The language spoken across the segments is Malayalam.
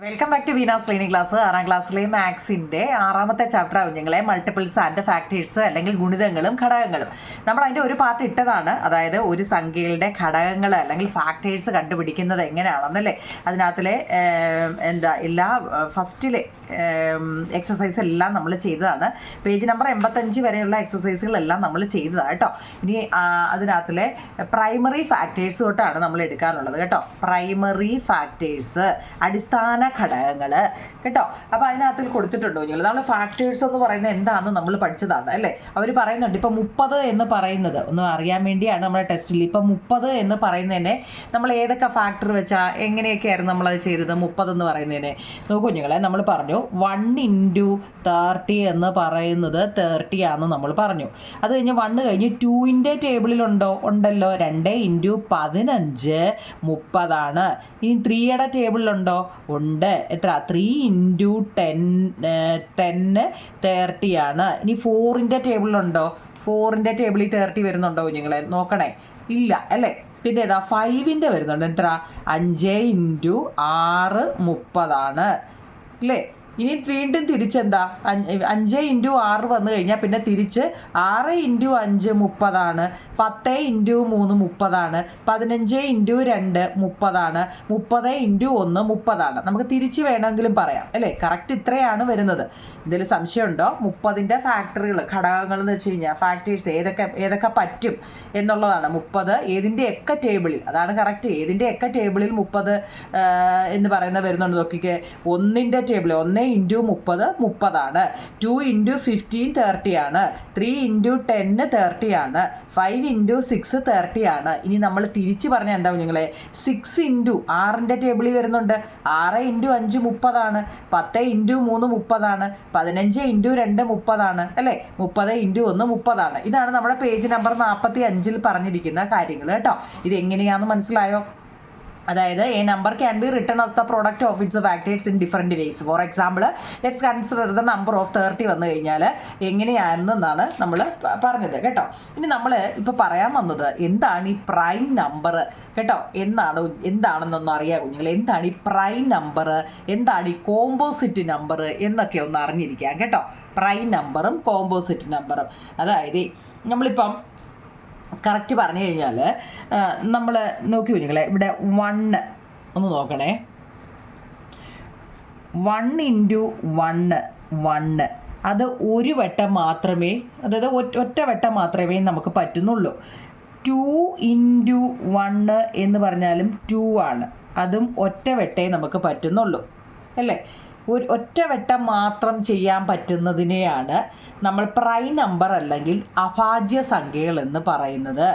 Welcome back to Veena's learning class. 6ാം ക്ലാസ്സിലെ മാത്സിൻ്റെ 6ാമത്തെ ചാപ്റ്റർ ആവും ഞങ്ങളെ മൾട്ടിപ്പിൾസ് ആൻഡ് ഫാക്ടേഴ്സ് അല്ലെങ്കിൽ ഗുണിതങ്ങളും ഘടകങ്ങളും. നമ്മൾ അതിൻ്റെ ഒരു പാർട്ട് ഇട്ടതാണ്, അതായത് ഒരു സംഖ്യകളുടെ ഘടകങ്ങൾ അല്ലെങ്കിൽ ഫാക്ടേഴ്സ് കണ്ടുപിടിക്കുന്നത് എങ്ങനെയാണെന്നല്ലേ. അതിനകത്തിലെ എല്ലാ ഫസ്റ്റിലെ എക്സസൈസ് എല്ലാം നമ്മൾ ചെയ്തതാണ്. പേജ് നമ്പർ 85 വരെയുള്ള എക്സസൈസുകളെല്ലാം നമ്മൾ ചെയ്തതാണ് കേട്ടോ. ഇനി അതിനകത്തിലെ പ്രൈമറി ഫാക്ടേഴ്സ് തൊട്ടാണ് നമ്മൾ എടുക്കാനുള്ളത് കേട്ടോ. പ്രൈമറി ഫാക്ടേഴ്സ്, അടിസ്ഥാന ഘടകങ്ങൾ കേട്ടോ. അപ്പോൾ അതിനകത്തിൽ കൊടുത്തിട്ടുണ്ടോ നിങ്ങൾ? നമ്മൾ ഫാക്ടേഴ്സ് എന്ന് പറയുന്നത് എന്താണെന്ന് നമ്മൾ പഠിച്ചതാണ് അല്ലേ. അവർ പറയുന്നുണ്ട് ഇപ്പോൾ 30 എന്ന് പറയുന്നത് ഒന്ന് അറിയാൻ വേണ്ടിയാണ് നമ്മുടെ ടെസ്റ്റിൽ. ഇപ്പം 30 എന്ന് പറയുന്നതിനെ നമ്മൾ ഏതൊക്കെ ഫാക്ടർ വെച്ചാൽ എങ്ങനെയൊക്കെയായിരുന്നു നമ്മളത് ചെയ്തത്? 30 എന്ന് പറയുന്നതിനെ നോക്കൂ കുഞ്ഞുങ്ങളെ, നമ്മൾ പറഞ്ഞു 1 × 30 എന്ന് പറയുന്നത് 30 ആണെന്ന് നമ്മൾ പറഞ്ഞു. അത് കഴിഞ്ഞ് 1 കഴിഞ്ഞ് 2ൻ്റെ ടേബിളിലുണ്ടോ? ഉണ്ടല്ലോ. 2 × 15 30 ഇനി 3യുടെ ടേബിളിലുണ്ടോ? ഉണ്ട്. എത്ര? 3 × 10 30 ഇനി 4ൻ്റെ ടേബിളിലുണ്ടോ? 4ൻ്റെ ടേബിളിൽ 30 വരുന്നുണ്ടോ കുഞ്ഞുങ്ങളെ? നോക്കണേ, ഇല്ല അല്ലേ. പിന്നെ ഏതാ? 5ൻ്റെ വരുന്നുണ്ട്. എത്ര? 5 × 6 30 അല്ലേ. ഇനി വീണ്ടും തിരിച്ചെന്താ? 5 × 6 വന്നു കഴിഞ്ഞാൽ പിന്നെ തിരിച്ച് 6 × 5 30 10 × 3 30 15 × 2 30 30 × 1 30. നമുക്ക് തിരിച്ച് വേണമെങ്കിലും പറയാം അല്ലേ. കറക്റ്റ് ഇത്രയാണ് വരുന്നത്. എന്തെങ്കിലും സംശയമുണ്ടോ? 30ൻ്റെ ഫാക്ടറികൾ, ഘടകങ്ങൾ എന്ന് വെച്ച് കഴിഞ്ഞാൽ ഫാക്ടേഴ്സ് ഏതൊക്കെ പറ്റും എന്നുള്ളതാണ്. 30 ഏതിൻ്റെയൊക്കെ ടേബിളിൽ, അതാണ് കറക്റ്റ്. ഏതിൻ്റെയൊക്കെ ടേബിളിൽ 30 എന്ന് പറയുന്നത് വരുന്നുണ്ട് നോക്കിക്കേ. 1ൻ്റെ ടേബിൾ 1 × 30 30 2 × 15 30 3 × 10 30 5 × 6 30 ഇനി നമ്മൾ തിരിച്ച് പറഞ്ഞാൽ എന്താ നിങ്ങളെ? 6 × 6ൻ്റെ ടേബിളിൽ വരുന്നുണ്ട്. 6 × 5 30 10 × 3 30 15 × 2 30 അല്ലേ. 30 × 1 30. ഇതാണ് നമ്മുടെ പേജ് നമ്പർ 45 പറഞ്ഞിരിക്കുന്ന കാര്യങ്ങൾ കേട്ടോ. ഇത് എങ്ങനെയാണെന്ന് മനസ്സിലായോ? അതായത് A number can be written as the product of its factors in different ways. For example let's consider the number of 30 വന്നു കഴിഞ്ഞാൽ എങ്ങനെയാണെന്നാണ് നമ്മൾ പറഞ്ഞത് കേട്ടോ. ഇനി നമ്മൾ ഇപ്പോൾ പറയാൻ വന്നത് എന്താണ് ഈ പ്രൈം നമ്പർ കേട്ടോ. എന്താണെന്നൊന്നും അറിയാം കുഞ്ഞുങ്ങൾ. എന്താണ് ഈ പ്രൈം നമ്പർ, എന്താണ് ഈ കോമ്പോസിറ്റ് നമ്പർ എന്നൊക്കെ ഒന്ന് അറിഞ്ഞിരിക്കാം കേട്ടോ. പ്രൈം നമ്പറും കോമ്പോസിറ്റ് നമ്പറും, അതായത് നമ്മളിപ്പം കറക്റ്റ് പറഞ്ഞു കഴിഞ്ഞാൽ നമ്മൾ നോക്കി കുഞ്ഞുങ്ങളെ, ഇവിടെ 1 ഒന്ന് നോക്കണേ. 1 × 1 1 അത് ഒരു വട്ടം മാത്രമേ, അതായത് ഒറ്റ വട്ടം മാത്രമേ നമുക്ക് പറ്റുന്നുള്ളൂ. 2 × 1 എന്ന് പറഞ്ഞാലും 2 ആണ്. അതും ഒറ്റ വട്ടേ നമുക്ക് പറ്റുന്നുള്ളൂ അല്ലേ. ഒറ്റ വട്ടം മാത്രം ചെയ്യാൻ പറ്റുന്നതിനെയാണ് നമ്മൾ പ്രൈം നമ്പർ അല്ലെങ്കിൽ അഭാജ്യ സംഖ്യകൾ എന്ന് പറയുന്നത്.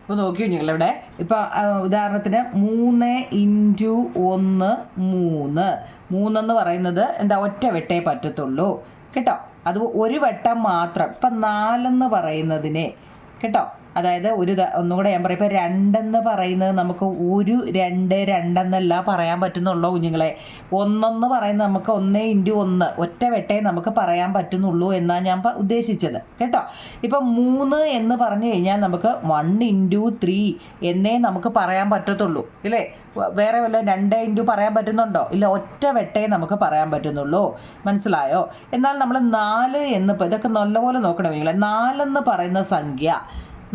ഇപ്പോൾ നോക്കിയോ നിങ്ങളിവിടെ. ഇപ്പോൾ ഉദാഹരണത്തിന് 3 × 1 3 എന്ന് പറയുന്നത് എന്താ? ഒറ്റ വട്ടേ പറ്റത്തുള്ളൂ കേട്ടോ. അത് ഒരു വട്ടം മാത്രം. ഇപ്പം 4 എന്ന് പറയുന്നതിനെ കേട്ടോ, അതായത് ഒന്നുകൂടെ ഞാൻ പറയും. ഇപ്പോൾ 2 എന്ന് പറയുന്നത് നമുക്ക് 1 2 2 എന്നല്ല പറയാൻ പറ്റുന്നുള്ളൂ കുഞ്ഞുങ്ങളെ. 1 എന്ന് പറയുന്നത് നമുക്ക് 1 × 1 ഒറ്റ വെട്ടേ നമുക്ക് പറയാൻ പറ്റുന്നുള്ളൂ എന്നാണ് ഞാൻ ഉദ്ദേശിച്ചത് കേട്ടോ. ഇപ്പം 3 എന്ന് പറഞ്ഞു കഴിഞ്ഞാൽ നമുക്ക് 1 × 3 എന്നേ നമുക്ക് പറയാൻ പറ്റത്തുള്ളൂ ഇല്ലേ. വേറെ വല്ല 2 × പറയാൻ പറ്റുന്നുണ്ടോ? ഇല്ല, ഒറ്റ വെട്ടേ നമുക്ക് പറയാൻ പറ്റുന്നുള്ളൂ. മനസ്സിലായോ? എന്നാൽ നമ്മൾ 4 എന്ന്, ഇതൊക്കെ നല്ലപോലെ നോക്കണം കുഞ്ഞുങ്ങളെ. 4 എന്ന് പറയുന്ന സംഖ്യ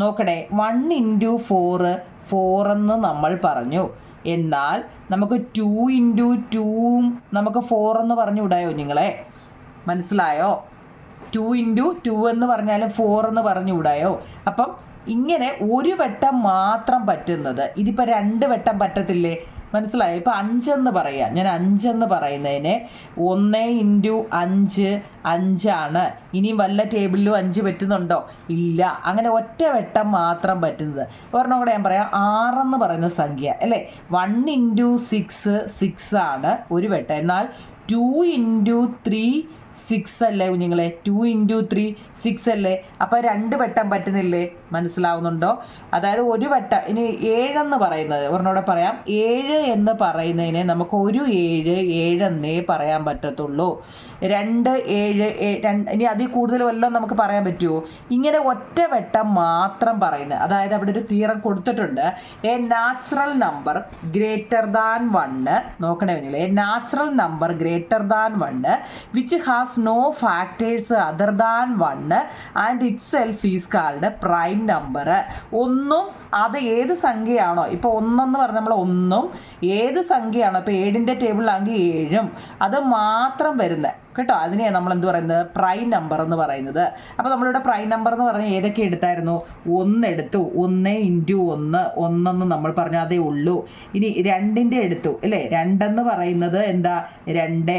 നോക്കണേ. 1 × 4 4 എന്ന് നമ്മൾ പറഞ്ഞു. എന്നാൽ നമുക്ക് 2 × 2 നമുക്ക് 4 എന്ന് പറഞ്ഞുകൂടായോ നിങ്ങളെ? മനസ്സിലായോ? 2 × 2 എന്ന് പറഞ്ഞാലും 4 എന്ന് പറഞ്ഞുകൂടായോ? അപ്പം ഇങ്ങനെ ഒരു വട്ടം മാത്രം പറ്റുന്നത്, ഇതിപ്പോൾ 2 വട്ടം പറ്റത്തില്ലേ? മനസ്സിലായോ? ഇപ്പോൾ 5 എന്ന് പറയാം. ഞാൻ 5 എന്ന് പറയുന്നതിനെ 1 × 5 5 ഇനിയും വല്ല ടേബിളിലും 5 പറ്റുന്നുണ്ടോ? ഇല്ല. അങ്ങനെ ഒറ്റ വട്ടം മാത്രം പറ്റുന്നത്. ഒരെണ്ണം കൂടെ ഞാൻ പറയാം. 6 എന്ന് പറയുന്ന സംഖ്യ അല്ലേ. 1 × 6 6 ഒരു വട്ടം. എന്നാൽ 2 × 3 6 അല്ലേ കുഞ്ഞുങ്ങളെ? 2 × 3 6 അല്ലേ? അപ്പോൾ 2 വെട്ടാൻ പറ്റുന്നില്ലേ? മനസ്സിലാവുന്നുണ്ടോ? അതായത് ഒരു വട്ടം. ഇനി 7 എന്ന് പറയുന്നത് ഒരെണ്ണോടെ പറയാം. 7 എന്ന് പറയുന്നതിനെ നമുക്ക് ഒരു 7 എന്നേ പറയാൻ പറ്റത്തുള്ളൂ. 2 7 2 ഇനി അതിൽ കൂടുതൽ വല്ലതും നമുക്ക് പറയാൻ പറ്റുമോ? ഇങ്ങനെ ഒറ്റ വട്ടം മാത്രം പറയുന്നത്. അതായത് അവിടെ ഒരു തീറം കൊടുത്തിട്ടുണ്ട്. A natural number greater than 1. നോക്കണേ നിങ്ങൾ. A natural number greater than 1 which has no factors other than 1 and itself is called prime number. ഒന്നും അത് ഏത് സംഖ്യയാണോ, ഇപ്പോൾ 1 എന്ന് പറഞ്ഞാൽ നമ്മൾ 1ഉം ഏത് സംഖ്യയാണോ, ഇപ്പോൾ 7ൻ്റെ ടേബിളിലാണെങ്കിൽ 7ഉം അത് മാത്രം വരുന്നത് കേട്ടോ. അതിനെ നമ്മൾ എന്ത് പറയുന്നത്? പ്രൈം നമ്പർ എന്ന് പറയുന്നത്. അപ്പോൾ നമ്മളിവിടെ പ്രൈം നമ്പർ എന്ന് പറഞ്ഞാൽ ഏതൊക്കെ എടുത്തായിരുന്നു? 1 എടുത്തു. 1 × 1 1 നമ്മൾ പറഞ്ഞു, അതേ ഉള്ളൂ. ഇനി 2ൻ്റെ എടുത്തു അല്ലേ? 2 എന്ന് പറയുന്നത് എന്താ? 2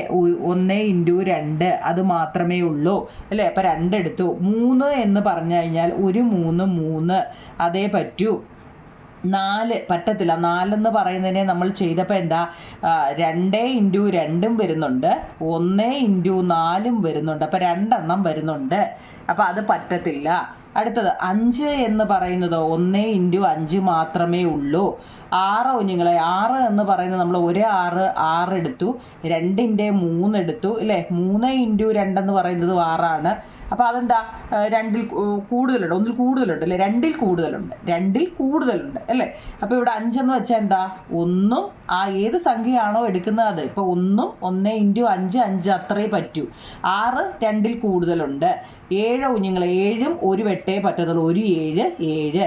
1 × 2 അത് മാത്രമേ ഉള്ളൂ അല്ലേ? അപ്പോൾ 2 എടുത്തു. 3 എന്ന് പറഞ്ഞു കഴിഞ്ഞാൽ ഒരു 3 അതേ പറ്റൂ. 4 പറ്റത്തില്ല. 4 എന്ന് പറയുന്നതിനെ നമ്മൾ ചെയ്തപ്പോൾ എന്താ? 2 × 2 വരുന്നുണ്ട്, 1 × 4 വരുന്നുണ്ട്. അപ്പോൾ 2 എണ്ണം വരുന്നുണ്ട്. അപ്പോൾ അത് പറ്റത്തില്ല. അടുത്തത് 5 എന്ന് പറയുന്നത് 1 × 5 മാത്രമേ ഉള്ളൂ. 6 കുഞ്ഞുങ്ങളെ, 6 എന്ന് പറയുന്നത് നമ്മൾ ഒരു 6 എടുത്തു, 2ൻ്റെ 3 എടുത്തു അല്ലേ? 3 × 2 എന്ന് പറയുന്നത് 6ആണ്. അപ്പോൾ അതെന്താ? 2ൽ കൂടുതലുണ്ട്, 1ൽ കൂടുതലുണ്ട് അല്ലേ? 2ൽ കൂടുതലുണ്ട് അല്ലേ? അപ്പോൾ ഇവിടെ 5 എന്ന് വെച്ചാൽ എന്താ? 1ഉം ആ ഏത് സംഖ്യയാണോ എടുക്കുന്നത് അത്. ഇപ്പോൾ 1ഉം 1 × 5 5 അത്രേ പറ്റൂ. 6 2ൽ കൂടുതലുണ്ട്. 7 കുഞ്ഞുങ്ങളെ, 7ഉം ഒരു വെട്ടേ പറ്റത്തുള്ളൂ. ഒരു 7 7.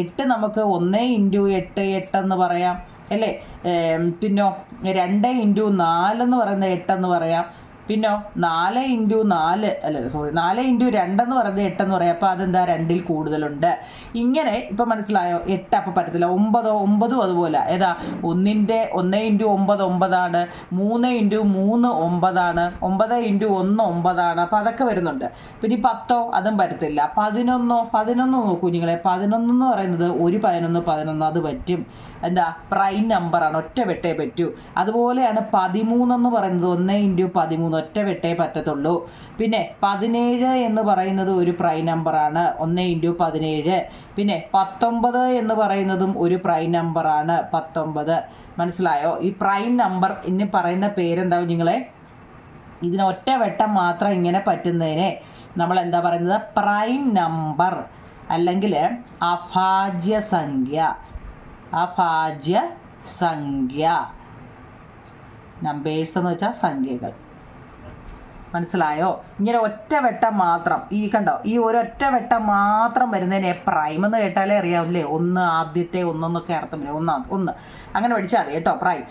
8 നമുക്ക് 1 × 8 8 എന്ന് പറയാം അല്ലേ? പിന്നോ 2 × 4 എന്ന് പറയുന്നത് 8 എന്ന് പറയാം. പിന്നോ 4 × 4 4 × 2 എന്ന് പറയുന്നത് 8 എന്ന് പറയാം. അപ്പോൾ അതെന്താ? 2ൽ കൂടുതലുണ്ട്. ഇങ്ങനെ ഇപ്പം മനസ്സിലായോ? 8 അപ്പം പറ്റത്തില്ല. 9 അതുപോലെ. ഏതാ? 1 × 9 9ആണ്. 3 × 3 9ആണ്. 9 × 1 9ആണ്. അപ്പോൾ അതൊക്കെ വരുന്നുണ്ട്. പിന്നെ 10 അതും പറ്റത്തില്ല. 11 നോക്കൂ കുഞ്ഞുങ്ങളെ. 11 എന്ന് പറയുന്നത് ഒരു 11 അത് പറ്റും. എന്താ? പ്രൈം നമ്പറാണ്, ഒറ്റ വെട്ടേ പറ്റൂ. അതുപോലെയാണ് 13 എന്ന് പറയുന്നത് 1 × 13 ഒറ്റ വെട്ടേ പറ്റത്തുള്ളൂ. പിന്നെ 17 എന്ന് പറയുന്നത് ഒരു പ്രൈം നമ്പറാണ്, 1 × 17. പിന്നെ 19 എന്ന് പറയുന്നതും ഒരു പ്രൈം നമ്പറാണ്, 19. മനസ്സിലായോ? ഈ പ്രൈം നമ്പർ ഇനി പറയുന്ന പേരെന്താ നിങ്ങളെ? ഇതിന് ഒറ്റ വെട്ടം മാത്രം ഇങ്ങനെ പറ്റുന്നതിനെ നമ്മൾ എന്താ പറയുന്നത്? പ്രൈം നമ്പർ അല്ലെങ്കിൽ അഭാജ്യ സംഖ്യ. നമ്പേഴ്സ് എന്ന് വെച്ചാൽ സംഖ്യകൾ. മനസ്സിലായോ? ഇങ്ങനെ ഒറ്റ വെട്ടം മാത്രം, ഈ കണ്ടോ, ഈ ഒരൊറ്റ വെട്ടം മാത്രം വരുന്നതിനെ പ്രൈം എന്ന് കേട്ടാലേ അറിയാവില്ലേ? ആദ്യത്തെ ഒന്നൊക്കെ അർത്ഥം വരും. ഒന്ന് അങ്ങനെ പഠിച്ചാൽ മതി കേട്ടോ. പ്രൈം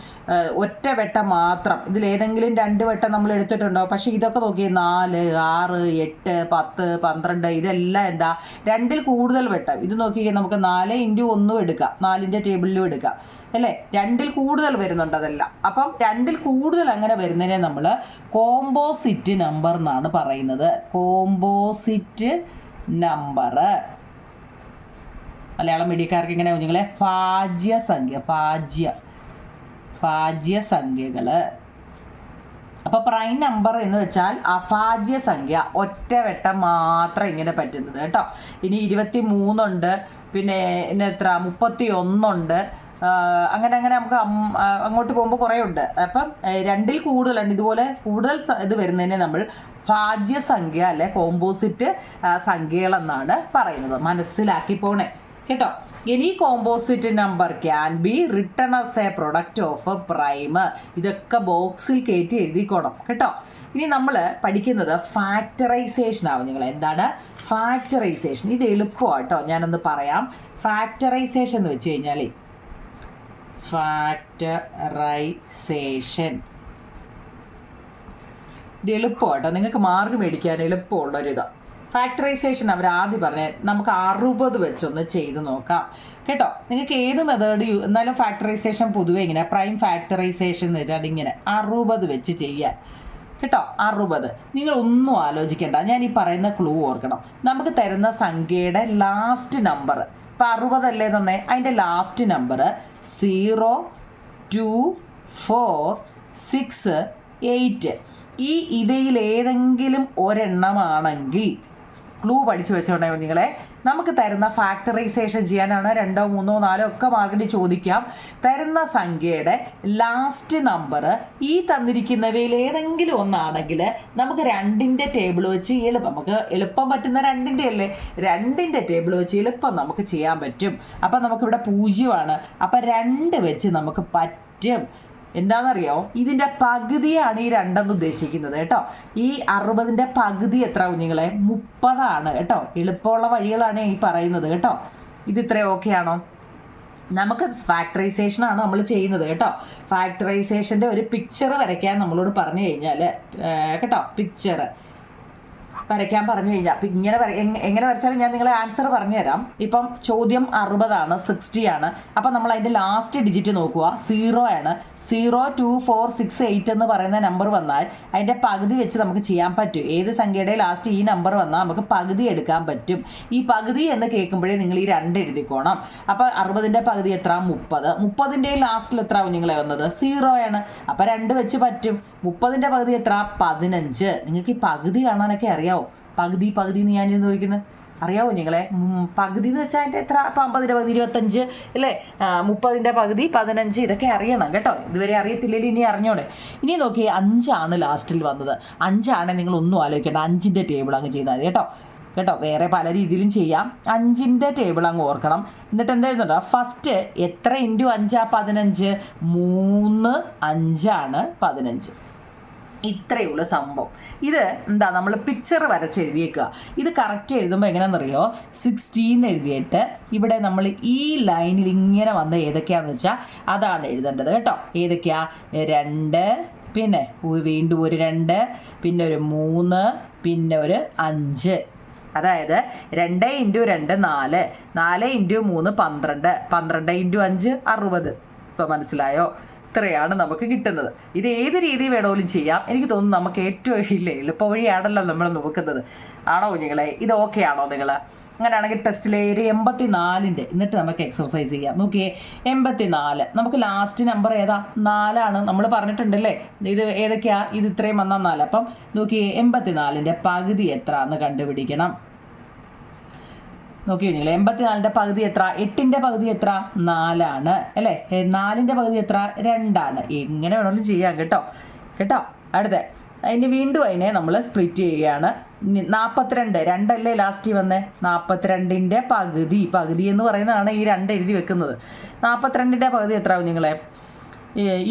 ഒറ്റ വെട്ടം മാത്രം. ഇതിലേതെങ്കിലും 2 വെട്ടം നമ്മൾ എടുത്തിട്ടുണ്ടോ? പക്ഷേ ഇതൊക്കെ നോക്കി 4 6 8 10 12 ഇതെല്ലാം എന്താ? 2ൽ കൂടുതൽ വെട്ടം. ഇത് നോക്കിയാൽ നമുക്ക് 4 × 1 എടുക്കാം, 4ൻ്റെ ടേബിളിലും എടുക്കാം അല്ലേ? 2ൽ കൂടുതൽ വരുന്നുണ്ട് അതെല്ലാം. അപ്പം 2ൽ കൂടുതൽ അങ്ങനെ വരുന്നതിനെ നമ്മൾ കോമ്പോസിറ്റ് നമ്പർ എന്നാണ് പറയുന്നത്. Composite number. മലയാളം മീഡിയക്കാർക്ക് ഇങ്ങനെ കുഞ്ഞുങ്ങളെ ഭാജ്യ സംഖ്യകൾ. അപ്പോൾ പ്രൈം നമ്പർ എന്ന് വെച്ചാൽ അഭാജ്യ സംഖ്യ, ഒറ്റ വെട്ടം മാത്രം ഇങ്ങനെ പറ്റുന്നത് കേട്ടോ. ഇനി 23 ഉണ്ട്, പിന്നെ എത്ര 31 ഉണ്ട്. അങ്ങനെ നമുക്ക് അങ്ങോട്ട് പോകുമ്പോൾ കുറേ ഉണ്ട്. അപ്പം 2ൽ കൂടുതലുണ്ട്. ഇതുപോലെ കൂടുതൽ ഇത് വരുന്നതിനെ നമ്മൾ ഭാജ്യസംഖ്യ അല്ലെ കോമ്പോസിറ്റ് സംഖ്യകളെന്നാണ് പറയുന്നത്. മനസ്സിലാക്കി പോണേ കേട്ടോ. Any composite number can be written as A product of prime. ഇതൊക്കെ ബോക്സിൽ കയറ്റി എഴുതിക്കോണം കേട്ടോ. ഇനി നമ്മൾ പഠിക്കുന്നത് ഫാക്ടറൈസേഷൻ ആവും. നിങ്ങൾ എന്താണ് ഫാക്ടറൈസേഷൻ? ഇത് എളുപ്പമാണ് കേട്ടോ. ഞാനൊന്ന് പറയാം. ഫാക്ടറൈസേഷൻ എന്ന് വെച്ച് കഴിഞ്ഞാൽ ഇത് എളുപ്പമാട്ടോ, നിങ്ങൾക്ക് മാർക്ക് മേടിക്കാൻ എളുപ്പമുള്ളൊരിതാണ്. ഫാക്ടറൈസേഷൻ അവർ ആദ്യം പറഞ്ഞ് നമുക്ക് 60 വെച്ചൊന്ന് ചെയ്ത് നോക്കാം കേട്ടോ. നിങ്ങൾക്ക് ഏത് മെത്തേഡ് എന്നാലും ഫാക്ടറൈസേഷൻ പൊതുവെ ഇങ്ങനെ പ്രൈം ഫാക്ടറൈസേഷൻ എന്ന് വെച്ചാൽ ഇങ്ങനെ 60 വെച്ച് ചെയ്യാൻ കേട്ടോ. 60 നിങ്ങൾ ഒന്നും ആലോചിക്കേണ്ട. ഞാൻ ഈ പറയുന്ന ക്ലൂ ഓർക്കണം. നമുക്ക് തരുന്ന സംഖ്യയുടെ ലാസ്റ്റ് നമ്പർ ഇപ്പം 60 അല്ലേ തന്നെ, അതിൻ്റെ ലാസ്റ്റ് നമ്പർ 0 2 4 6 8. ഇവയിൽ ഏതെങ്കിലും ഒരെണ്ണമാണെങ്കിൽ ക്ലൂ പഠിച്ചു വെച്ചോണ്ടേ കുഞ്ഞുങ്ങളെ, നമുക്ക് തരുന്ന ഫാക്ടറൈസേഷൻ ചെയ്യാനാണ് 2, 3, 4 ഒക്കെ മാർക്കിന് ചോദിക്കാം. തരുന്ന സംഖ്യയുടെ ലാസ്റ്റ് നമ്പർ ഈ തന്നിരിക്കുന്നവയിൽ ഏതെങ്കിലും ഒന്നാണെങ്കിൽ നമുക്ക് 2ന്റെ ടേബിൾ വെച്ച് നമുക്ക് എളുപ്പം പറ്റുന്ന 2ന്റെ അല്ലേ, 2ന്റെ ടേബിൾ വെച്ച് എളുപ്പം നമുക്ക് ചെയ്യാൻ പറ്റും. അപ്പം നമുക്കിവിടെ 0ആണ്. അപ്പം 2 വെച്ച് നമുക്ക് പറ്റും. എന്താണെന്നറിയോ, ഇതിൻ്റെ പകുതിയാണ് ഈ 2 ഉദ്ദേശിക്കുന്നത് കേട്ടോ. ഈ 60ന്റെ പകുതി എത്ര കുഞ്ഞുങ്ങളെ? 30 കേട്ടോ. എളുപ്പമുള്ള വഴികളാണ് ഈ പറയുന്നത് കേട്ടോ. ഇത് ഇത്ര ഓക്കെ ആണോ? നമുക്ക് ഫാക്ടറൈസേഷനാണ് നമ്മൾ ചെയ്യുന്നത് കേട്ടോ. ഫാക്ടറൈസേഷൻ്റെ ഒരു പിക്ചർ വരയ്ക്കാൻ നമ്മളോട് പറഞ്ഞു കഴിഞ്ഞാൽ കേട്ടോ, പിക്ചർ വരയ്ക്കാൻ പറഞ്ഞു കഴിഞ്ഞാൽ ഇങ്ങനെ എങ്ങനെ വരച്ചാലും ഞാൻ നിങ്ങളെ ആൻസർ പറഞ്ഞുതരാം. ഇപ്പം ചോദ്യം 60 60 ആണ്. അപ്പം നമ്മൾ അതിൻ്റെ ലാസ്റ്റ് ഡിജിറ്റ് നോക്കുക, 0 ആണ്. 0, 2, 4, 6, 8 എന്ന് പറയുന്ന നമ്പർ വന്നാൽ അതിൻ്റെ പകുതി വെച്ച് നമുക്ക് ചെയ്യാൻ പറ്റും. ഏത് സംഖ്യയുടെ ലാസ്റ്റ് ഈ നമ്പർ വന്നാൽ നമുക്ക് പകുതി എടുക്കാൻ പറ്റും. ഈ പകുതി എന്ന് കേൾക്കുമ്പോഴേ നിങ്ങൾ ഈ 2 എഴുതിക്കോണം. അപ്പോൾ 60ന്റെ പകുതി എത്ര? 30. 30ന്റെ ലാസ്റ്റിൽ എത്ര കുഞ്ഞുങ്ങളെ വന്നത്? 0 ആണ്. അപ്പോൾ 2 വെച്ച് പറ്റും. 30ന്റെ പകുതി എത്ര? 15. നിങ്ങൾക്ക് ഈ പകുതി കാണാനൊക്കെ അറിയാവോ? പകുതി എന്ന് ഞാനിരുന്ന് ചോദിക്കുന്നത് അറിയാവോ നിങ്ങളെ? പകുതി എന്ന് വെച്ചാൽ അതിൻ്റെ എത്ര? 50ന്റെ പകുതി 25 അല്ലേ? 30ന്റെ പകുതി 15. ഇതൊക്കെ അറിയണം കേട്ടോ. ഇതുവരെ അറിയത്തില്ലെങ്കിൽ ഇനി അറിഞ്ഞോടെ. ഇനി നോക്കി 5 ലാസ്റ്റിൽ വന്നത്. 5 നിങ്ങൾ ഒന്നും ആലോചിക്കേണ്ട, 5ന്റെ ടേബിൾ അങ്ങ് ചെയ്താൽ മതി കേട്ടോ. വേറെ പല രീതിയിലും ചെയ്യാം. 5ന്റെ ടേബിൾ അങ്ങ് ഓർക്കണം. എന്നിട്ട് എന്താ എഴുതുന്നുണ്ടോ? ഫസ്റ്റ് എത്ര ഇൻറ്റു 5 15? 3 5 15. ഇത്രയേ ഉള്ളൂ സംഭവം. ഇത് എന്താ, നമ്മൾ പിക്ചർ വരച്ച് എഴുതിയേക്കുക. ഇത് കറക്റ്റ് എഴുതുമ്പോൾ എങ്ങനെയാണെന്നറിയോ? 16 എഴുതിയിട്ട് ഇവിടെ നമ്മൾ ഈ ലൈനിൽ ഇങ്ങനെ വന്ന ഏതൊക്കെയാണെന്ന് വെച്ചാൽ അതാണ് എഴുതേണ്ടത് കേട്ടോ. ഏതൊക്കെയാ? 2, പിന്നെ വീണ്ടും ഒരു 2, പിന്നെ ഒരു 3, പിന്നെ ഒരു 5. അതായത് 2 × 2 4, 4 × 3 12, 12 × 5 60. ഇപ്പോൾ മനസ്സിലായോ? ഇത്രയാണ് നമുക്ക് കിട്ടുന്നത്. ഇത് ഏത് രീതി വേണമെങ്കിലും ചെയ്യാം. എനിക്ക് തോന്നുന്നു നമുക്ക് ഏറ്റവും എളുപ്പ വഴിയാണല്ലോ നമ്മൾ നോക്കുന്നത്. ആണോ കുഞ്ഞുങ്ങളെ? ഇത് ഓക്കെ ആണോ നിങ്ങൾ? അങ്ങനെയാണെങ്കിൽ ടെസ്റ്റിലെ ഒരു 84ൻ്റെ എന്നിട്ട് നമുക്ക് എക്സർസൈസ് ചെയ്യാം. നോക്കിയേ, 84 നമുക്ക് ലാസ്റ്റ് നമ്പർ ഏതാ? 4 നമ്മൾ പറഞ്ഞിട്ടുണ്ടല്ലേ. ഇത് ഏതൊക്കെയാ? ഇത് ഇത്രയും വന്നാൽ 4. അപ്പം നോക്കിയേ, 84ൻ്റെ പകുതി എത്ര എന്ന് കണ്ടുപിടിക്കണം. നോക്കി കഴിഞ്ഞില്ലേ? 84ൻ്റെ പകുതി എത്ര? 8ൻ്റെ പകുതി എത്ര? 4 അല്ലേ? 4ൻ്റെ പകുതി എത്ര? 2. എങ്ങനെ വേണമെങ്കിലും ചെയ്യാം കേട്ടോ. അടുത്ത അതിന് വീണ്ടും അതിനെ നമ്മൾ സ്പ്ലിറ്റ് ചെയ്യുകയാണ്. 42, 2 അല്ലേ ലാസ്റ്റ് വന്നേ? 42ൻ്റെ പകുതി എന്ന് പറയുന്നതാണ് ഈ 2 എഴുതി വെക്കുന്നത്. 42ൻ്റെ പകുതി എത്ര കുഞ്ഞുങ്ങളെ?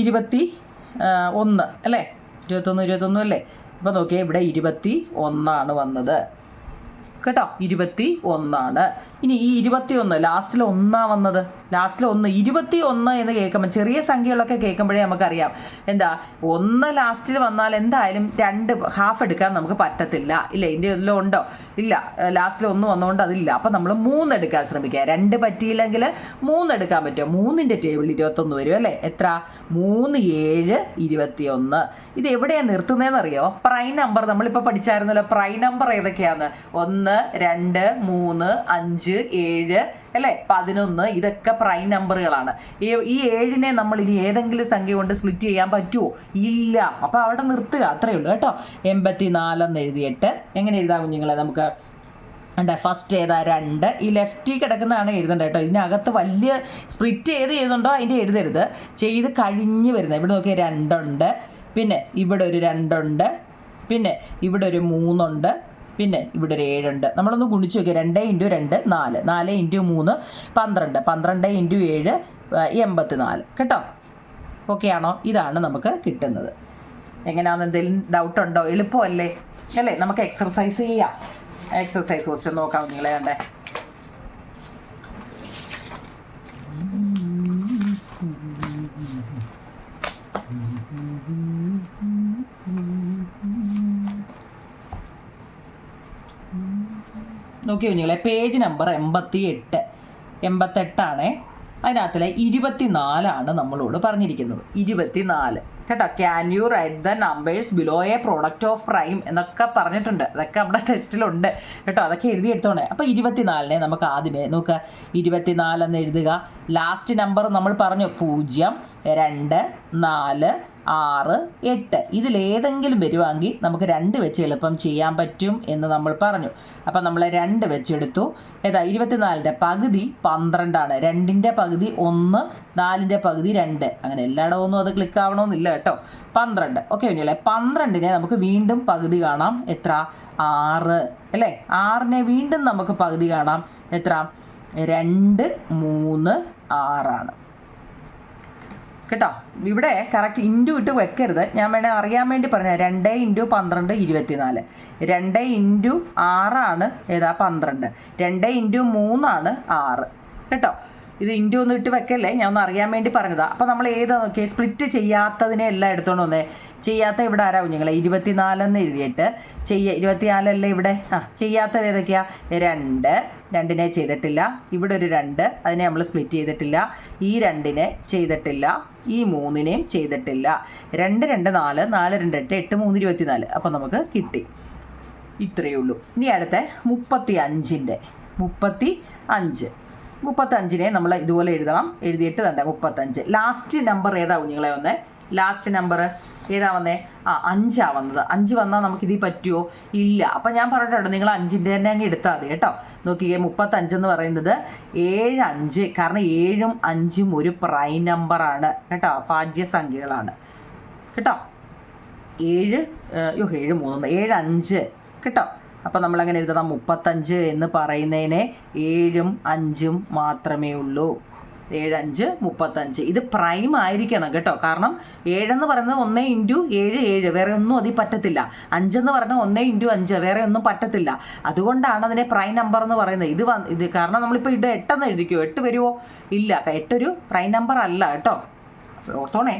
21 അല്ലേ? 21 അല്ലേ? അപ്പോൾ നോക്കിയേ, ഇവിടെ 21 വന്നത് കേട്ടോ. 21. ഇനി ഈ 21 ലാസ്റ്റിൽ 1 വന്നത്. ലാസ്റ്റിൽ 1 21 എന്ന് കേൾക്കുമ്പോൾ ചെറിയ സംഖ്യകളൊക്കെ കേൾക്കുമ്പോഴേ നമുക്കറിയാം എന്താ 1 ലാസ്റ്റിൽ വന്നാൽ എന്തായാലും 2 ഹാഫ് എടുക്കാൻ നമുക്ക് പറ്റത്തില്ല. ഇല്ല, ഇതിൻ്റെ എല്ലാം ഉണ്ടോ? ഇല്ല, ലാസ്റ്റിൽ 1 വന്നുകൊണ്ട് അതില്ല. അപ്പം നമ്മൾ 3 എടുക്കാൻ ശ്രമിക്കുക. 2 പറ്റിയില്ലെങ്കിൽ 3 എടുക്കാൻ പറ്റും. 3ൻ്റെ ടേബിൾ 21 വരും അല്ലേ? എത്ര? 3 7 21. ഇത് എവിടെയാണ് നിർത്തുന്നതെന്നറിയോ? പ്രൈം നമ്പർ നമ്മളിപ്പോൾ പഠിച്ചായിരുന്നല്ലോ. പ്രൈം നമ്പർ ഏതൊക്കെയാണ്? 1 2 3 5 7 അല്ലേ? 11. ഇതൊക്കെ പ്രൈം നമ്പറുകളാണ്. ഈ 7നെ നമ്മൾ ഇനി ഏതെങ്കിലും സംഖ്യ കൊണ്ട് സ്പ്ലിറ്റ് ചെയ്യാൻ പറ്റുമോ? ഇല്ല. അപ്പോൾ അവിടെ നിർത്തുക, അത്രയേ ഉള്ളൂ കേട്ടോ. 84 എന്ന് എഴുതിയിട്ട് എങ്ങനെ എഴുതാം കുഞ്ഞുങ്ങളെ? നമുക്ക് ഫസ്റ്റ് ഏതാ? 2. ഈ ലെഫ്റ്റിൽ കിടക്കുന്നതാണ് എഴുതേണ്ടത് കേട്ടോ. ഇതിനകത്ത് വലിയ സ്പ്ലിറ്റ് ഏത് ചെയ്യുന്നുണ്ടോ അതിൻ്റെ എഴുതരുത്. ചെയ്ത് കഴിഞ്ഞ് വരുന്നത്. ഇവിടെ നോക്കിയാൽ 2 ഉണ്ട്, പിന്നെ ഇവിടെ ഒരു 2 ഉണ്ട്, പിന്നെ ഇവിടെ ഒരു 3 ഉണ്ട്, പിന്നെ ഇവിടെ ഒരു 7 ഉണ്ട്. നമ്മളൊന്ന് ഗുണിച്ച് നോക്കിയാൽ 2 × 2 4, 4 × 3 12, 12 × 7 84 കേട്ടോ. ഓക്കെ ആണോ? ഇതാണ് നമുക്ക് കിട്ടുന്നത്. എങ്ങനെയാണെന്ന് എന്തെങ്കിലും ഡൗട്ടുണ്ടോ? എളുപ്പമല്ലേ അല്ലേ? നമുക്ക് എക്സർസൈസ് ചെയ്യാം. എക്സർസൈസ് ക്വസ്റ്റ്യൻ നോക്കാം നിങ്ങളെ. കണ്ടേ, നോക്കി കുഞ്ഞുങ്ങളെ, പേജ് നമ്പർ 88 അതിനകത്തിലെ 24 നമ്മളോട് പറഞ്ഞിരിക്കുന്നത്. 24 കേട്ടോ. Can you write the numbers below A product of prime എന്നൊക്കെ പറഞ്ഞിട്ടുണ്ട്. അതൊക്കെ നമ്മുടെ ടെസ്റ്റിലുണ്ട് കേട്ടോ. അതൊക്കെ എഴുതിയെടുത്തോണേ. അപ്പോൾ 24നെ നമുക്ക് ആദ്യമേ നോക്കുക. 24 എന്ന് എഴുതുക. ലാസ്റ്റ് നമ്പർ നമ്മൾ പറഞ്ഞു 0 2 4 6, 8 ഇതിലേതെങ്കിലും വരുവാണെങ്കിൽ നമുക്ക് 2 വെച്ച് എളുപ്പം ചെയ്യാൻ പറ്റും എന്ന് നമ്മൾ പറഞ്ഞു. അപ്പം നമ്മൾ 2 വെച്ചെടുത്തു. ഏതാ 24ൻ്റെ പകുതി 12ആണ്. 2ൻ്റെ പകുതി 1, 4ൻ്റെ പകുതി 2. അങ്ങനെ എല്ലായിടവും അത് ക്ലിക്ക് ആവണമെന്നില്ല കേട്ടോ. 12. ഓക്കെ കുഞ്ഞുങ്ങളെ, 12നെ നമുക്ക് വീണ്ടും പകുതി കാണാം. എത്ര? 6 അല്ലേ? 6നെ വീണ്ടും നമുക്ക് പകുതി കാണാം. എത്ര? 2, 3, 6 കേട്ടോ. ഇവിടെ കറക്റ്റ് ഇൻറ്റു ഇട്ട് വെക്കരുത്. ഞാൻ വേണേൽ അറിയാൻ വേണ്ടി പറഞ്ഞാൽ 2 × 12 24. 2 × 6 ഏതാ 12. 2 × 3 6 കേട്ടോ. ഇത് ഇൻറ്റു ഒന്നും ഇട്ട് വെക്കല്ലേ, ഞാൻ ഒന്ന് അറിയാൻ വേണ്ടി പറഞ്ഞതാണ്. അപ്പോൾ നമ്മൾ ഏതാ നോക്കിയേ, സ്പ്ലിറ്റ് ചെയ്യാത്തതിനെ എല്ലാം എടുത്തോണ്ട് വന്നേ. ചെയ്യാത്ത ഇവിടെ ആരാ കുഞ്ഞുങ്ങളെ? 24 എന്ന് എഴുതിയിട്ട് 24 അല്ലേ ഇവിടെ? ചെയ്യാത്തത് ഏതൊക്കെയാ? 2, 2നെ ചെയ്തിട്ടില്ല. ഇവിടെ ഒരു 2, അതിനെ നമ്മൾ സ്പ്ലിറ്റ് ചെയ്തിട്ടില്ല. ഈ 2നെ ചെയ്തിട്ടില്ല. ഈ 3നെയും ചെയ്തിട്ടില്ല. 2, 2, 4, 4, 2, 8, 8, 3, 24. അപ്പോൾ നമുക്ക് കിട്ടി. ഇത്രയേ ഉള്ളൂ. ഇനി അടുത്ത 35ൻ്റെ 35നെ നമ്മൾ ഇതുപോലെ എഴുതണം. എഴുതിയിട്ട് തന്നെ 35. ലാസ്റ്റ് നമ്പർ ഏതാ കുഞ്ഞുങ്ങളെ വന്നേ? ലാസ്റ്റ് നമ്പർ ഏതാ വന്നേ? 5 വന്നത്. 5 വന്നാൽ നമുക്കിതിൽ പറ്റുമോ? ഇല്ല. അപ്പം ഞാൻ പറഞ്ഞിട്ടുണ്ട്, നിങ്ങൾ 5ൻ്റെ തന്നെ അങ്ങ് എടുത്താൽ മതി കേട്ടോ. നോക്കിയേ, 35 എന്ന് പറയുന്നത് 7, 5. കാരണം 7ഉം 5ഉം ഒരു പ്രൈം നമ്പറാണ് കേട്ടോ, ഭാജ്യസംഖ്യകളാണ് കേട്ടോ. 7, 7, 3, 7, 5 കേട്ടോ. അപ്പോൾ നമ്മളങ്ങനെ എഴുതണം, 35 എന്ന് പറയുന്നതിനെ 7ഉം 5ഉം മാത്രമേ ഉള്ളൂ. 7, 5, 35. ഇത് പ്രൈം ആയിരിക്കണം കേട്ടോ. കാരണം 7 എന്ന് പറയുന്നത് 1 × 7, 7. വേറെ ഒന്നും അതിൽ പറ്റത്തില്ല. 5 എന്ന് പറയുന്നത് 1 × 5. വേറെ ഒന്നും പറ്റത്തില്ല. അതുകൊണ്ടാണ് അതിനെ പ്രൈം നമ്പർ എന്ന് പറയുന്നത്. ഇത് കാരണം നമ്മളിപ്പോൾ ഇവിടെ 8 എന്ന് എഴുതിക്കുമോ? 8 വരുമോ? ഇല്ല. 8 ഒരു പ്രൈം നമ്പർ അല്ല കേട്ടോ, ഓർത്തോണേ.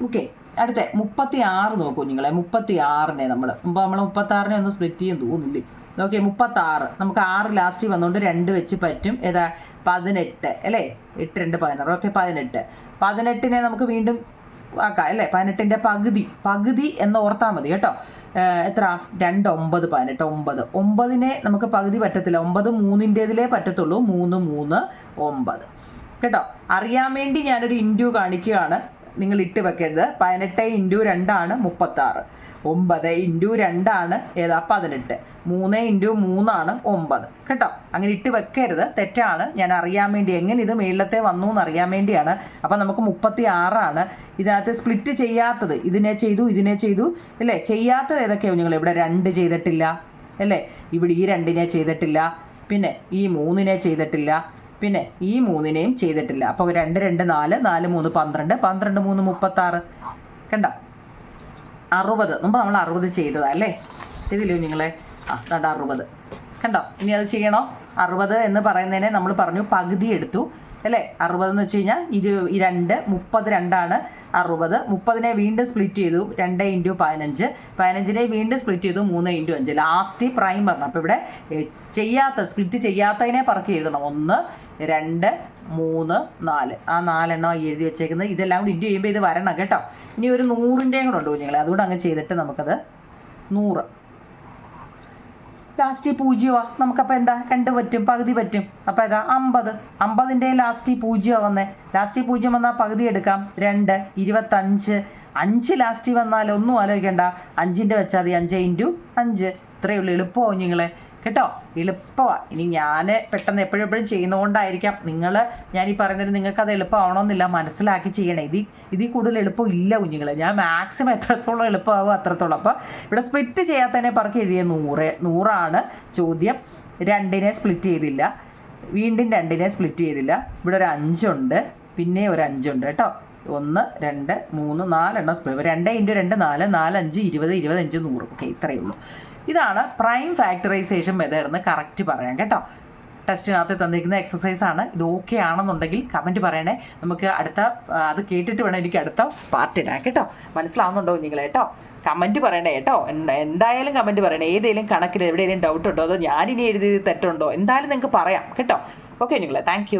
ഓക്കെ, അടുത്ത 36 നോക്കൂ കുഞ്ഞുങ്ങളെ. 36നെ നമ്മൾ 36നെ ഒന്ന് സ്പ്ലിറ്റ് ചെയ്യാൻ തോന്നില്ലേ? ഓക്കെ, 36 നമുക്ക് 6 ലാസ്റ്റ് വന്നുകൊണ്ട് 2 വെച്ച് പറ്റും. ഏതാ? 18 അല്ലേ? 8, 2, 16. ഓക്കെ, 18. 18നെ നമുക്ക് വീണ്ടും ആക്കാം അല്ലേ? 18ൻ്റെ പകുതി എന്ന് ഓർത്താൽ മതി കേട്ടോ. എത്ര? 2, 9, 18. 9നെ നമുക്ക് പകുതി പറ്റത്തില്ല. 9 3ൻ്റേതിലേ പറ്റത്തുള്ളൂ. 3, 3, 9 കേട്ടോ. അറിയാൻ വേണ്ടി ഞാനൊരു ഇൻറ്റു കാണിക്കുകയാണ്. നിങ്ങൾ ഇട്ട് വെക്കരുത്. 18 × 2 36. 9 × 2 ഏതാ? 18. 3 × 3 9 കേട്ടോ. അങ്ങനെ ഇട്ട് വെക്കരുത്, തെറ്റാണ്. ഞാൻ അറിയാൻ വേണ്ടി എങ്ങനെ ഇത് മേളത്തെ വന്നു എന്ന് അറിയാൻ വേണ്ടിയാണ്. അപ്പം നമുക്ക് 36. ഇതിനകത്ത് സ്പ്ലിറ്റ് ചെയ്യാത്തത് ഇതിനെ ചെയ്തു അല്ലേ? ചെയ്യാത്തത് ഏതൊക്കെയാണ് നിങ്ങൾ? ഇവിടെ 2 ചെയ്തിട്ടില്ല അല്ലേ? ഇവിടെ ഈ 2നെ ചെയ്തിട്ടില്ല. പിന്നെ ഈ 3നെ ചെയ്തിട്ടില്ല. പിന്നെ ഈ 3നെയും ചെയ്തിട്ടില്ല. അപ്പോൾ 2, 2, 4, 4, 3, 12, 12, 3, 36 കണ്ടോ. 60 മുമ്പ് നമ്മൾ 60 ചെയ്തതാ അല്ലേ? ചെയ്തില്ലേ കുഞ്ഞുങ്ങളെ? 60 കണ്ടോ. ഇനി അത് ചെയ്യണോ? 60 എന്ന് പറയുന്നതിനെ നമ്മൾ പറഞ്ഞു പകുതി എടുത്തു അല്ലേ? 60 എന്ന് വെച്ച് കഴിഞ്ഞാൽ 2, 32 60. 30നെ വീണ്ടും സ്പ്ലിറ്റ് ചെയ്തു. 2 × 15. 15നെ വീണ്ടും സ്പ്ലിറ്റ് ചെയ്തു. 3 × 5. ലാസ്റ്റ് പ്രൈം പറഞ്ഞു. അപ്പോൾ ഇവിടെ സ്പ്ലിറ്റ് ചെയ്യാത്തതിനെ പറക്കി എഴുതണം. 1, 2, 3, 4. ആ 4 എണ്ണം എഴുതി വെച്ചേക്കുന്നത്. ഇതെല്ലാം കൂടി ഇൻറ്റു ചെയ്യുമ്പോൾ ഇത് വരണം കേട്ടോ. ഇനി ഒരു 100ൻ്റെയും കൂടെ ഉണ്ട് കുഞ്ഞുങ്ങളെ. അതുകൊണ്ട് അങ്ങ് ചെയ്തിട്ട് നമുക്കത് 100. ലാസ്റ്റ് 0 നമുക്കപ്പോൾ എന്താ? 2 പറ്റും, പകുതി പറ്റും. അപ്പോൾ ഏതാ? 50. 50ൻ്റെ ലാസ്റ്റ് 0 വന്നേ. ലാസ്റ്റ് 0 വന്നാൽ പകുതി എടുക്കാം. 2, 25. 5 ലാസ്റ്റ് വന്നാൽ ഒന്നും ആലോചിക്കേണ്ട, 5ൻ്റെ വെച്ചാൽ മതി. 5 × 5. ഇത്രയേ ഉള്ളൂ. എളുപ്പമാവും നിങ്ങളെ കേട്ടോ, എളുപ്പമാണ്. ഇനി ഞാൻ പെട്ടെന്ന് എപ്പോഴും ചെയ്യുന്നതുകൊണ്ടായിരിക്കാം ഞാൻ ഈ പറയുന്നത് നിങ്ങൾക്കത് എളുപ്പമാവണമെന്നില്ല, മനസ്സിലാക്കി ചെയ്യണേ. ഇതിൽ കൂടുതൽ എളുപ്പം ഇല്ല കുഞ്ഞുങ്ങളെ. ഞാൻ മാക്സിമം എത്രത്തോളം എളുപ്പമാകും അത്രത്തോളം. അപ്പോൾ ഇവിടെ സ്പ്ലിറ്റ് ചെയ്യാത്തതിനെ പറക്കി എഴുതിയ 100 ചോദ്യം. 2നെ സ്പ്ലിറ്റ് ചെയ്തില്ല, വീണ്ടും 2നെ സ്പ്ലിറ്റ് ചെയ്തില്ല. ഇവിടെ ഒരു 5 ഉണ്ട്, പിന്നെ ഒരു 5 ഉണ്ട് കേട്ടോ. 1, 2, 3, 4 എണ്ണം സ്പ്ലിറ്റ്. 2 × 2 4, 4, 5, 20, 25, 100. ഓക്കെ, ഇത്രയേ ഉള്ളൂ. ഇതാണ് പ്രൈം ഫാക്ടറൈസേഷൻ മെത്തേഡ് എന്ന് കറക്റ്റ് പറയാം കേട്ടോ. ടെസ്റ്റിനകത്ത് തന്നിരിക്കുന്ന എക്സസൈസാണ്. ഇത് ഓക്കെ ആണെന്നുണ്ടെങ്കിൽ കമൻറ്റ് പറയണേ. നമുക്ക് അത് കേട്ടിട്ട് വേണം എനിക്ക് അടുത്ത പാർട്ട് ഇടാൻ കേട്ടോ. മനസ്സിലാവുന്നുണ്ടോ നിങ്ങളെ കേട്ടോ? കമൻറ്റ് പറയണേ കേട്ടോ. എന്തായാലും കമൻറ്റ് പറയണേ. ഏതെങ്കിലും കണക്കിൽ എവിടെയെങ്കിലും ഡൗട്ട് ഉണ്ടോ, അതോ ഞാനിനി എഴുതിയത് തെറ്റുണ്ടോ, എന്തായാലും നിങ്ങൾക്ക് പറയാം കേട്ടോ. ഓക്കെ നിങ്ങളെ, താങ്ക്